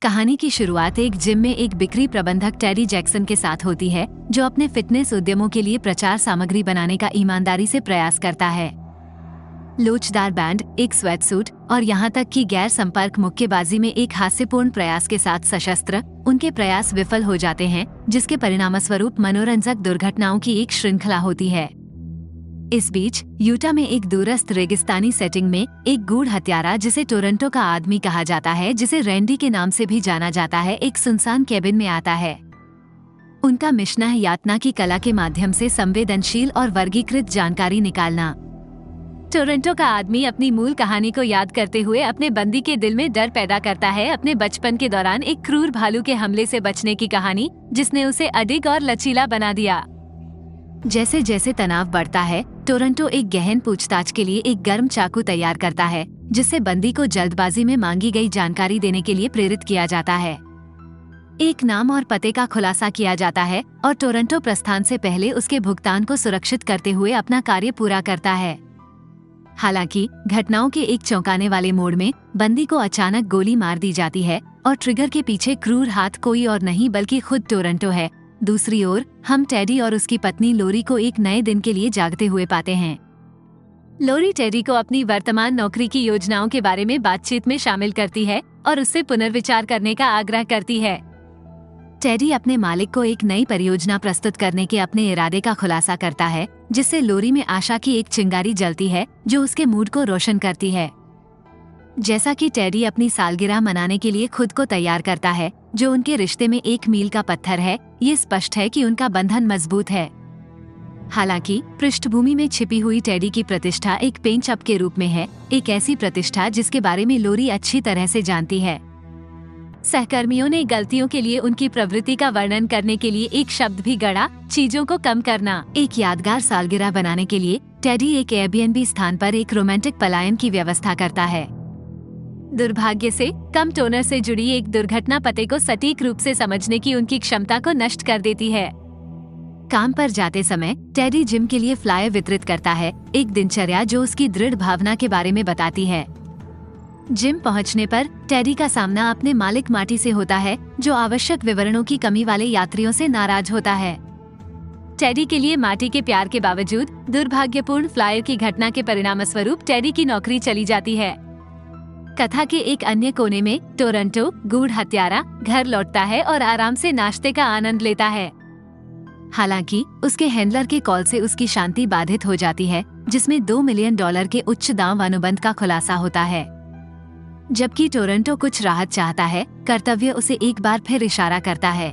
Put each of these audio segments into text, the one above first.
कहानी की शुरुआत एक जिम में एक बिक्री प्रबंधक टेडी जैक्सन के साथ होती है, जो अपने फिटनेस उद्यमों के लिए प्रचार सामग्री बनाने का ईमानदारी से प्रयास करता है। लोचदार बैंड, एक स्वेटसूट और यहाँ तक कि गैर संपर्क मुक्केबाजी में एक हास्यपूर्ण प्रयास के साथ सशस्त्र, उनके प्रयास विफल हो जाते हैं, जिसके परिणामस्वरूप मनोरंजक दुर्घटनाओं की एक श्रृंखला होती है। इस बीच यूटा में एक दूरस्थ रेगिस्तानी सेटिंग में एक गूढ़ हत्यारा, जिसे टोरंटो का आदमी कहा जाता है, जिसे रैंडी के नाम से भी जाना जाता है, एक सुनसान केबिन में आता है। उनका मिशन है यातना की कला के माध्यम से संवेदनशील और वर्गीकृत जानकारी निकालना। टोरंटो का आदमी अपनी मूल कहानी को याद करते हुए अपने बंदी के दिल में डर पैदा करता है, अपने बचपन के दौरान एक क्रूर भालू के हमले से बचने की कहानी, जिसने उसे अडिग और लचीला बना दिया। जैसे जैसे तनाव बढ़ता है, टोरंटो एक गहन पूछताछ के लिए एक गर्म चाकू तैयार करता है, जिससे बंदी को जल्दबाजी में मांगी गई जानकारी देने के लिए प्रेरित किया जाता है। एक नाम और पते का खुलासा किया जाता है और टोरंटो प्रस्थान से पहले उसके भुगतान को सुरक्षित करते हुए अपना कार्य पूरा करता है। हालांकि घटनाओं के एक चौंकाने वाले मोड़ में बंदी को अचानक गोली मार दी जाती है और ट्रिगर के पीछे क्रूर हाथ कोई और नहीं बल्कि खुद टोरंटो है। दूसरी ओर हम टेडी और उसकी पत्नी लोरी को एक नए दिन के लिए जागते हुए पाते हैं। लोरी टेडी को अपनी वर्तमान नौकरी की योजनाओं के बारे में बातचीत में शामिल करती है और उससे पुनर्विचार करने का आग्रह करती है। टेडी अपने मालिक को एक नई परियोजना प्रस्तुत करने के अपने इरादे का खुलासा करता है, जिससे लोरी में आशा की एक चिंगारी जलती है, जो उसके मूड को रोशन करती है। जैसा कि टेडी अपनी सालगिरह मनाने के लिए खुद को तैयार करता है, जो उनके रिश्ते में एक मील का पत्थर है, ये स्पष्ट है कि उनका बंधन मजबूत है। हालांकि पृष्ठभूमि में छिपी हुई टेडी की प्रतिष्ठा एक पेंच अप के रूप में है, एक ऐसी प्रतिष्ठा जिसके बारे में लोरी अच्छी तरह से जानती है। सहकर्मियों ने गलतियों के लिए उनकी प्रवृत्ति का वर्णन करने के लिए एक शब्द भी गढ़ा, चीजों को कम करना। एक यादगार सालगिरह बनाने के लिए टेडी एक एयरबीएनबी स्थान पर एक रोमांटिक पलायन की व्यवस्था करता है। दुर्भाग्य से कम टोनर से जुड़ी एक दुर्घटना पते को सटीक रूप से समझने की उनकी क्षमता को नष्ट कर देती है। काम पर जाते समय टेडी जिम के लिए फ्लायर वितरित करता है, एक दिनचर्या जो उसकी दृढ़ भावना के बारे में बताती है। जिम पहुंचने पर टेडी का सामना अपने मालिक मार्टी से होता है, जो आवश्यक विवरणों की कमी वाले यात्रियों से नाराज होता है। टेडी के लिए मार्टी के प्यार के बावजूद दुर्भाग्यपूर्ण फ्लायर की घटना के परिणामस्वरूप टेडी की नौकरी चली जाती है। कथा के एक अन्य कोने में टोरंटो, गूढ़ हत्यारा, घर लौटता है और आराम से नाश्ते का आनंद लेता है। हालांकि उसके हैंडलर के कॉल से उसकी शांति बाधित हो जाती है, जिसमें $2 मिलियन के उच्च दाम अनुबंध का खुलासा होता है। जबकि टोरंटो कुछ राहत चाहता है, कर्तव्य उसे एक बार फिर इशारा करता है।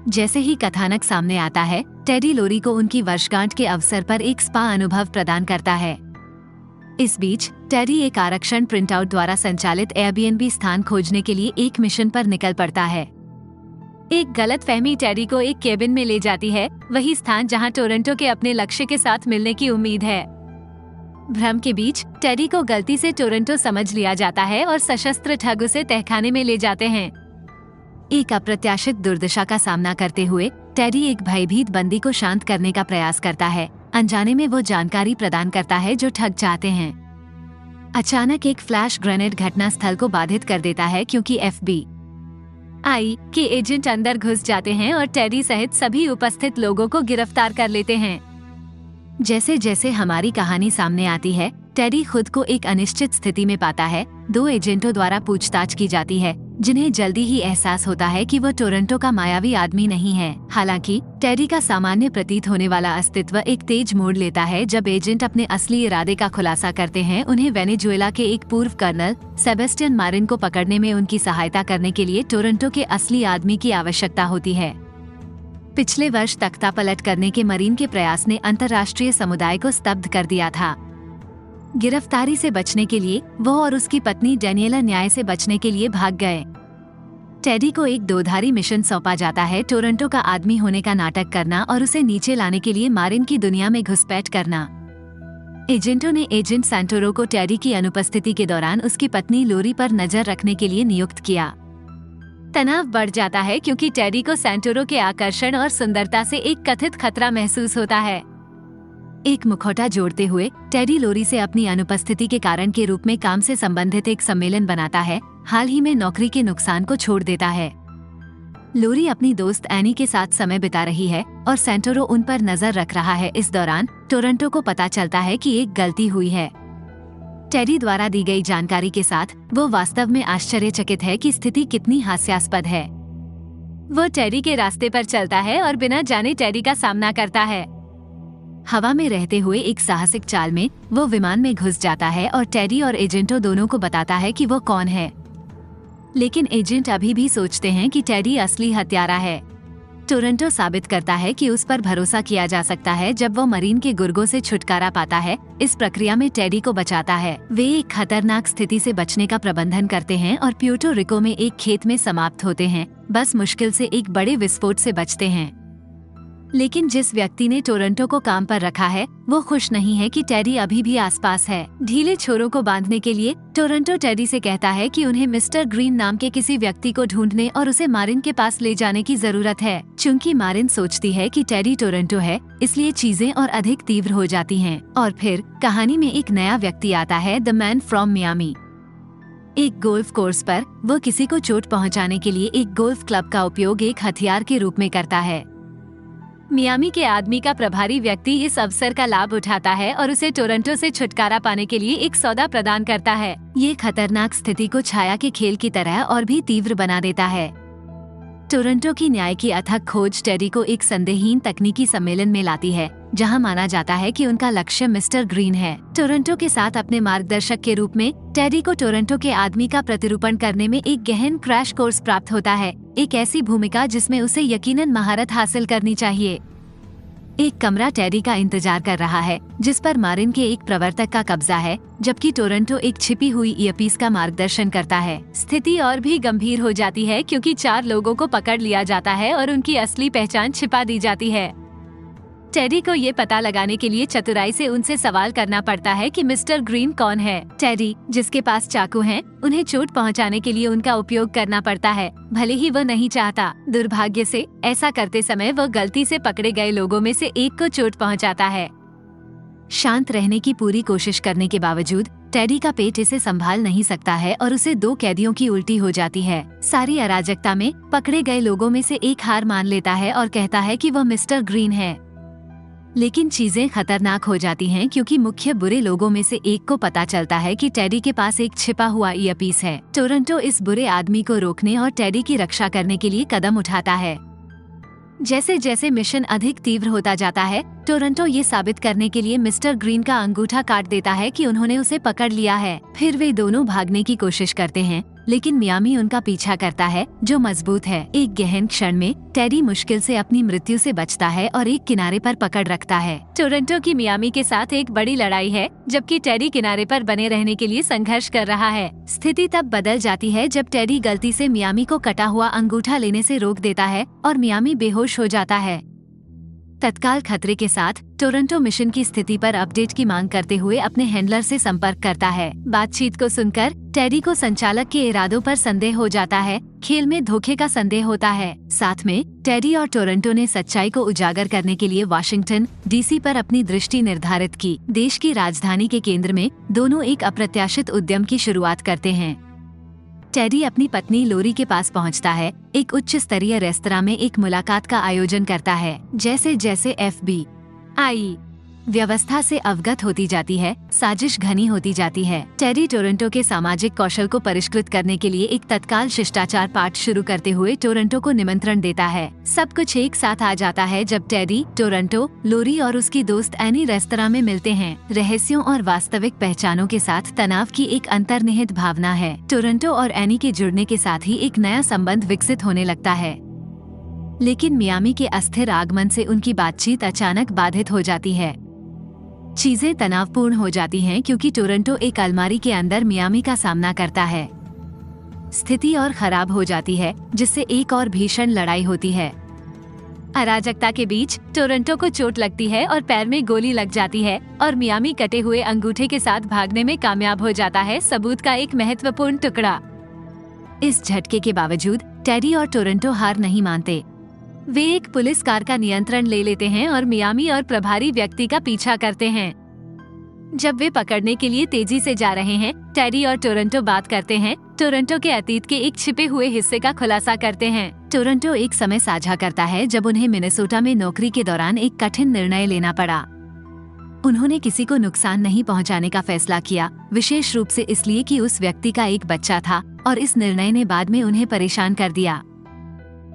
जैसे ही कथानक सामने आता है, टेडी लोरी को उनकी वर्षगांठ के अवसर पर एक स्पा अनुभव प्रदान करता है। इस बीच टेडी एक आरक्षण प्रिंटआउट द्वारा संचालित एयरबीएनबी स्थान खोजने के लिए एक मिशन पर निकल पड़ता है। एक गलतफहमी टेडी को एक केबिन में ले जाती है, वही स्थान जहां टोरंटो के अपने लक्ष्य के साथ मिलने की उम्मीद है। भ्रम के बीच टेडी को गलती से टोरंटो समझ लिया जाता है और सशस्त्र ठग उसे तहखाने में ले जाते हैं। एक अप्रत्याशित दुर्दशा का सामना करते हुए टेडी एक भयभीत बंदी को शांत करने का प्रयास करता है। अनजाने में वो जानकारी प्रदान करता है जो ठग चाहते हैं। अचानक एक फ्लैश ग्रेनेड घटना स्थल को बाधित कर देता है, क्योंकि FBI के एजेंट अंदर घुस जाते हैं और टेडी सहित सभी उपस्थित लोगों को गिरफ्तार कर लेते हैं। जैसे जैसे हमारी कहानी सामने आती है, टेडी खुद को एक अनिश्चित स्थिति में पाता है। 2 एजेंटों द्वारा पूछताछ की जाती है, जिन्हें जल्दी ही एहसास होता है कि वो टोरंटो का मायावी आदमी नहीं है। हालांकि टेडी का सामान्य प्रतीत होने वाला अस्तित्व एक तेज मोड़ लेता है जब एजेंट अपने असली इरादे का खुलासा करते हैं। उन्हें वेनेजुएला के एक पूर्व कर्नल सेबेस्टियन मारिन को पकड़ने में उनकी सहायता करने के लिए टोरंटो के असली आदमी की आवश्यकता होती है। पिछले वर्ष तख्तापलट करने के मरीन के प्रयास ने अंतर्राष्ट्रीय समुदाय को स्तब्ध कर दिया था। गिरफ्तारी से बचने के लिए वो और उसकी पत्नी डेनियला न्याय से बचने के लिए भाग गए। टेडी को एक दोधारी मिशन सौंपा जाता है, टोरंटो का आदमी होने का नाटक करना और उसे नीचे लाने के लिए मारिन की दुनिया में घुसपैठ करना। एजेंटों ने एजेंट सैंटोरो को टेडी की अनुपस्थिति के दौरान उसकी पत्नी लोरी पर नजर रखने के लिए नियुक्त किया। तनाव बढ़ जाता है, क्योंकि टेडी को सैंटोरो के आकर्षण और सुंदरता से एक कथित खतरा महसूस होता है। एक मुखौटा जोड़ते हुए टेडी लोरी से अपनी अनुपस्थिति के कारण के रूप में काम से संबंधित एक सम्मेलन बनाता है। हाल ही में नौकरी के नुकसान को छोड़ देता है। लोरी अपनी दोस्त एनी के साथ समय बिता रही है और सेंटोरो उन पर नजर रख रहा है। इस दौरान टोरंटो को पता चलता है कि एक गलती हुई है। टेडी द्वारा दी गई जानकारी के साथ वो वास्तव में आश्चर्यचकित है कि स्थिति कितनी हास्यास्पद है। वो टेडी के रास्ते पर चलता है और बिना जाने टेडी का सामना करता है। हवा में रहते हुए एक साहसिक चाल में वो विमान में घुस जाता है और टेडी और एजेंटो दोनों को बताता है कि वो कौन है। लेकिन एजेंट अभी भी सोचते हैं कि टेडी असली हत्यारा है। टोरंटो साबित करता है कि उस पर भरोसा किया जा सकता है जब वो मरीन के गुर्गों से छुटकारा पाता है। इस प्रक्रिया में टेडी को बचाता है। वे एक खतरनाक स्थिति से बचने का प्रबंधन करते हैं और प्यूर्टो रिको में एक खेत में समाप्त होते हैं। बस मुश्किल से एक बड़े विस्फोट से बचते हैं। लेकिन जिस व्यक्ति ने टोरंटो को काम पर रखा है वो खुश नहीं है कि टेडी अभी भी आसपास है। ढीले छोरों को बांधने के लिए टोरंटो टेडी से कहता है कि उन्हें मिस्टर ग्रीन नाम के किसी व्यक्ति को ढूंढने और उसे मारिन के पास ले जाने की जरूरत है। चूंकि मारिन सोचती है कि टेडी टोरंटो है, इसलिए चीजें और अधिक तीव्र हो जाती हैं। और फिर कहानी में एक नया व्यक्ति आता है, द मैन फ्रॉम मियामी। एक गोल्फ कोर्स पर वो किसी को चोट पहुंचाने के लिए एक गोल्फ क्लब का उपयोग एक हथियार के रूप में करता है। मियामी के आदमी का प्रभारी व्यक्ति इस अवसर का लाभ उठाता है और उसे टोरंटो से छुटकारा पाने के लिए एक सौदा प्रदान करता है। ये खतरनाक स्थिति को छाया के खेल की तरह और भी तीव्र बना देता है। टोरंटो की न्याय की अथक खोज टेडी को एक संदेहहीन तकनीकी सम्मेलन में लाती है, जहां माना जाता है कि उनका लक्ष्य मिस्टर ग्रीन है। टोरंटो के साथ अपने मार्गदर्शक के रूप में टेडी को टोरंटो के आदमी का प्रतिरूपण करने में एक गहन क्रैश कोर्स प्राप्त होता है। एक ऐसी भूमिका जिसमें उसे यकीनन महारत हासिल करनी चाहिए। एक कमरा टेडी का इंतजार कर रहा है, जिस पर मारिन के एक प्रवर्तक का कब्जा है, जबकि टोरंटो एक छिपी हुई ईयरपीस का मार्गदर्शन करता है। स्थिति और भी गंभीर हो जाती है क्योंकि 4 लोगों को पकड़ लिया जाता है और उनकी असली पहचान छिपा दी जाती है। टेडी को ये पता लगाने के लिए चतुराई से उनसे सवाल करना पड़ता है कि मिस्टर ग्रीन कौन है। टेडी, जिसके पास चाकू हैं, उन्हें चोट पहुंचाने के लिए उनका उपयोग करना पड़ता है, भले ही वह नहीं चाहता। दुर्भाग्य से ऐसा करते समय वह गलती से पकड़े गए लोगों में से एक को चोट पहुंचाता है। शांत रहने की पूरी कोशिश करने के बावजूद टेडी का पेट इसे संभाल नहीं सकता है और उसे 2 कैदियों की उल्टी हो जाती है। सारी अराजकता में पकड़े गए लोगों में से एक हार मान लेता है और कहता है कि वह मिस्टर ग्रीन है। लेकिन चीजें खतरनाक हो जाती हैं क्योंकि मुख्य बुरे लोगों में से एक को पता चलता है कि टेडी के पास एक छिपा हुआ ईयरपीस है। टोरंटो इस बुरे आदमी को रोकने और टेडी की रक्षा करने के लिए कदम उठाता है। जैसे जैसे मिशन अधिक तीव्र होता जाता है, टोरंटो ये साबित करने के लिए मिस्टर ग्रीन का अंगूठा काट देता है कि उन्होंने उसे पकड़ लिया है। फिर वे दोनों भागने की कोशिश करते हैं, लेकिन मियामी उनका पीछा करता है, जो मजबूत है। एक गहन क्षण में टेडी मुश्किल से अपनी मृत्यु से बचता है और एक किनारे पर पकड़ रखता है। टोरंटो की मियामी के साथ एक बड़ी लड़ाई है, जबकि टेडी किनारे पर बने रहने के लिए संघर्ष कर रहा है। स्थिति तब बदल जाती है जब टेडी गलती से मियामी को कटा हुआ अंगूठा लेने से रोक देता है और मियामी बेहोश हो जाता है। तत्काल खतरे के साथ टोरंटो मिशन की स्थिति पर अपडेट की मांग करते हुए अपने हैंडलर से संपर्क करता है। बातचीत को सुनकर टेडी को संचालक के इरादों पर संदेह हो जाता है। खेल में धोखे का संदेह होता है। साथ में टेडी और टोरंटो ने सच्चाई को उजागर करने के लिए वाशिंगटन डीसी पर अपनी दृष्टि निर्धारित की। देश की राजधानी के केंद्र में दोनों एक अप्रत्याशित उद्यम की शुरुआत करते हैं। टेडी अपनी पत्नी लोरी के पास पहुंचता है, एक उच्च स्तरीय रेस्तरां में एक मुलाकात का आयोजन करता है। जैसे जैसे FBI व्यवस्था से अवगत होती जाती है, साजिश घनी होती जाती है। टेडी टोरंटो के सामाजिक कौशल को परिष्कृत करने के लिए एक तत्काल शिष्टाचार पाठ शुरू करते हुए टोरंटो को निमंत्रण देता है। सब कुछ एक साथ आ जाता है जब टेडी, टोरंटो, लोरी और उसकी दोस्त एनी रेस्तरां में मिलते हैं। रहस्यों और वास्तविक पहचानों के साथ तनाव की एक अंतर्निहित भावना है। टोरंटो और एनी के जुड़ने के साथ ही एक नया संबंध विकसित होने लगता है। लेकिन मियामी के अस्थिर आगमन से उनकी बातचीत अचानक बाधित हो जाती है। चीजें तनावपूर्ण हो जाती हैं क्योंकि टोरंटो एक अलमारी के अंदर मियामी का सामना करता है। स्थिति और खराब हो जाती है, जिससे एक और भीषण लड़ाई होती है। अराजकता के बीच टोरंटो को चोट लगती है और पैर में गोली लग जाती है और मियामी कटे हुए अंगूठे के साथ भागने में कामयाब हो जाता है, सबूत का एक महत्वपूर्ण टुकड़ा। इस झटके के बावजूद टेडी और टोरंटो हार नहीं मानते। वे एक पुलिस कार का नियंत्रण ले लेते हैं और मियामी और प्रभारी व्यक्ति का पीछा करते हैं। जब वे पकड़ने के लिए तेजी से जा रहे हैं, टेडी और टोरंटो बात करते हैं। टोरंटो के अतीत के एक छिपे हुए हिस्से का खुलासा करते हैं। टोरंटो एक समय साझा करता है जब उन्हें मिनेसोटा में नौकरी के दौरान एक कठिन निर्णय लेना पड़ा। उन्होंने किसी को नुकसान नहीं पहुंचाने का फैसला किया, विशेष रूप से इसलिए कि उस व्यक्ति का एक बच्चा था और इस निर्णय ने बाद में उन्हें परेशान कर दिया।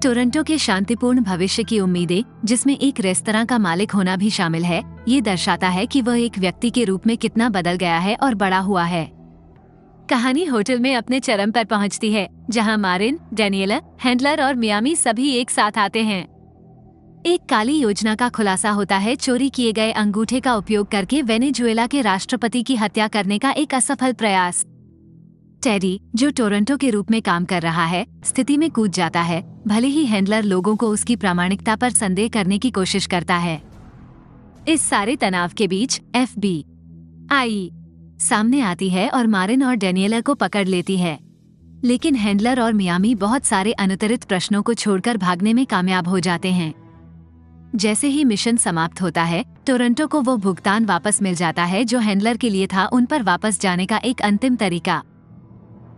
टोरंटो के शांतिपूर्ण भविष्य की उम्मीदें, जिसमें एक रेस्तरां का मालिक होना भी शामिल है, ये दर्शाता है कि वह एक व्यक्ति के रूप में कितना बदल गया है और बड़ा हुआ है। कहानी होटल में अपने चरम पर पहुंचती है, जहां मारिन, डेनियला, हैंडलर और मियामी सभी एक साथ आते हैं। एक काली योजना का खुलासा होता है। चोरी किए गए अंगूठे का उपयोग करके वेनेजुएला के राष्ट्रपति की हत्या करने का एक असफल प्रयास। टेडी, जो टोरंटो के रूप में काम कर रहा है, स्थिति में कूद जाता है, भले ही हैंडलर लोगों को उसकी प्रामाणिकता पर संदेह करने की कोशिश करता है। इस सारे तनाव के बीच FBI सामने आती है और मारिन और डेनियला को पकड़ लेती है। लेकिन हैंडलर और मियामी बहुत सारे अनुत्तरित प्रश्नों को छोड़कर भागने में कामयाब हो जाते हैं। जैसे ही मिशन समाप्त होता है, टोरंटो को वो भुगतान वापस मिल जाता है जो हैंडलर के लिए था उन पर वापस जाने का एक अंतिम तरीका।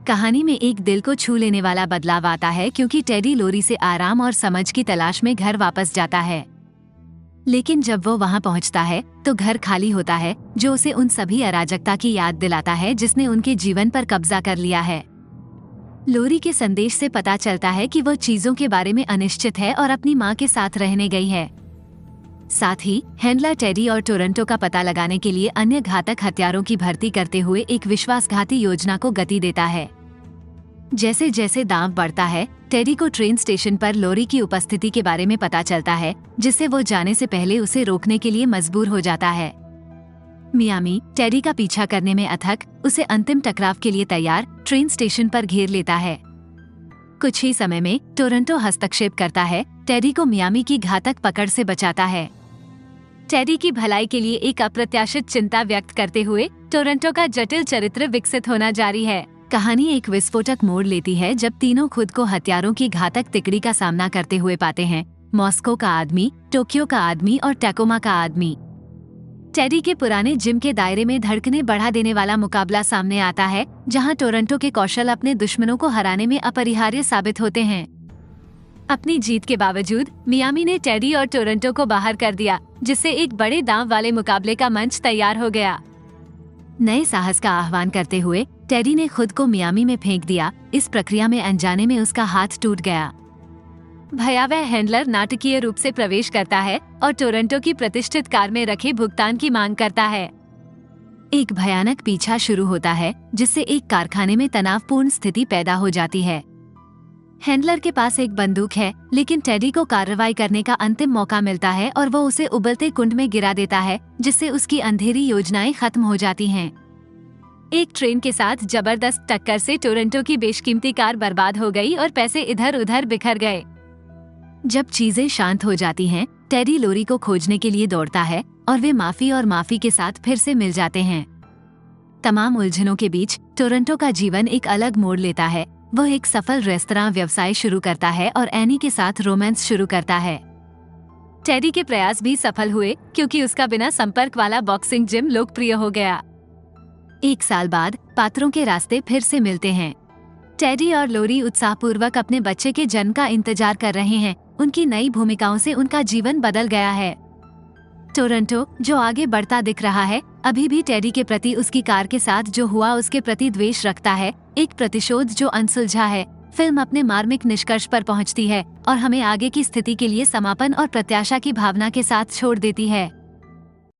कहानी में एक दिल को छू लेने वाला बदलाव आता है, क्योंकि टेडी लोरी से आराम और समझ की तलाश में घर वापस जाता है। लेकिन जब वो वहां पहुंचता है तो घर खाली होता है, जो उसे उन सभी अराजकता की याद दिलाता है जिसने उनके जीवन पर कब्जा कर लिया है। लोरी के संदेश से पता चलता है कि वो चीजों के बारे में अनिश्चित है और अपनी माँ के साथ रहने गई है। साथ ही हैंडलर टेडी और टोरंटो का पता लगाने के लिए अन्य घातक हथियारों की भर्ती करते हुए एक विश्वासघाती योजना को गति देता है। जैसे जैसे दांव बढ़ता है, टेडी को ट्रेन स्टेशन पर लोरी की उपस्थिति के बारे में पता चलता है, जिससे वो जाने से पहले उसे रोकने के लिए मजबूर हो जाता है। मियामी, टेडी का पीछा करने में अथक, उसे अंतिम टकराव के लिए तैयार, ट्रेन स्टेशन पर घेर लेता है। कुछ ही समय में टोरंटो हस्तक्षेप करता है, टेडी को मियामी की घातक पकड़ से बचाता है। टेडी की भलाई के लिए एक अप्रत्याशित चिंता व्यक्त करते हुए टोरंटो का जटिल चरित्र विकसित होना जारी है। कहानी एक विस्फोटक मोड़ लेती है जब तीनों खुद को हथियारों की घातक तिकड़ी का सामना करते हुए पाते हैं। मॉस्को का आदमी, टोक्यो का आदमी और टैकोमा का आदमी। टेडी के पुराने जिम के दायरे में धड़कने बढ़ा देने वाला मुकाबला सामने आता है, जहां टोरंटो के कौशल अपने दुश्मनों को हराने में अपरिहार्य साबित होते हैं। अपनी जीत के बावजूद मियामी ने टेडी और टोरंटो को बाहर कर दिया, जिससे एक बड़े दांव वाले मुकाबले का मंच तैयार हो गया। नए साहस का आह्वान करते हुए टेडी ने खुद को मियामी में फेंक दिया। इस प्रक्रिया में अनजाने में उसका हाथ टूट गया। भयावह हैंडलर नाटकीय रूप से प्रवेश करता है और टोरंटो की प्रतिष्ठित कार में रखे भुगतान की मांग करता है। एक भयानक पीछा शुरू होता है, जिससे एक कारखाने में तनावपूर्ण स्थिति पैदा हो जाती है। हैंडलर के पास एक बंदूक है, लेकिन टेडी को कार्रवाई करने का अंतिम मौका मिलता है और वो उसे उबलते कुंड में गिरा देता है, जिससे उसकी अंधेरी योजनाएं खत्म हो जाती हैं। एक ट्रेन के साथ जबरदस्त टक्कर से टोरंटो की बेशकीमती कार बर्बाद हो गई और पैसे इधर उधर बिखर गए। जब चीजें शांत हो जाती हैं, टेडी लोरी को खोजने के लिए दौड़ता है और वे माफी के साथ फिर से मिल जाते हैं। तमाम उलझनों के बीच टोरंटो का जीवन एक अलग मोड़ लेता है। वह एक सफल रेस्तरां व्यवसाय शुरू करता है और एनी के साथ रोमांस शुरू करता है। टेडी के प्रयास भी सफल हुए, क्योंकि उसका बिना संपर्क वाला बॉक्सिंग जिम लोकप्रिय हो गया। एक साल बाद पात्रों के रास्ते फिर से मिलते हैं। टेडी और लोरी उत्साहपूर्वक अपने बच्चे के जन्म का इंतजार कर रहे हैं। उनकी नई भूमिकाओं से उनका जीवन बदल गया है। टोरंटो, जो आगे बढ़ता दिख रहा है, अभी भी टेडी के प्रति उसकी कार के साथ जो हुआ उसके प्रति द्वेष रखता है, एक प्रतिशोध जो अनसुलझा है। फिल्म अपने मार्मिक निष्कर्ष पर पहुंचती है और हमें आगे की स्थिति के लिए समापन और प्रत्याशा की भावना के साथ छोड़ देती है।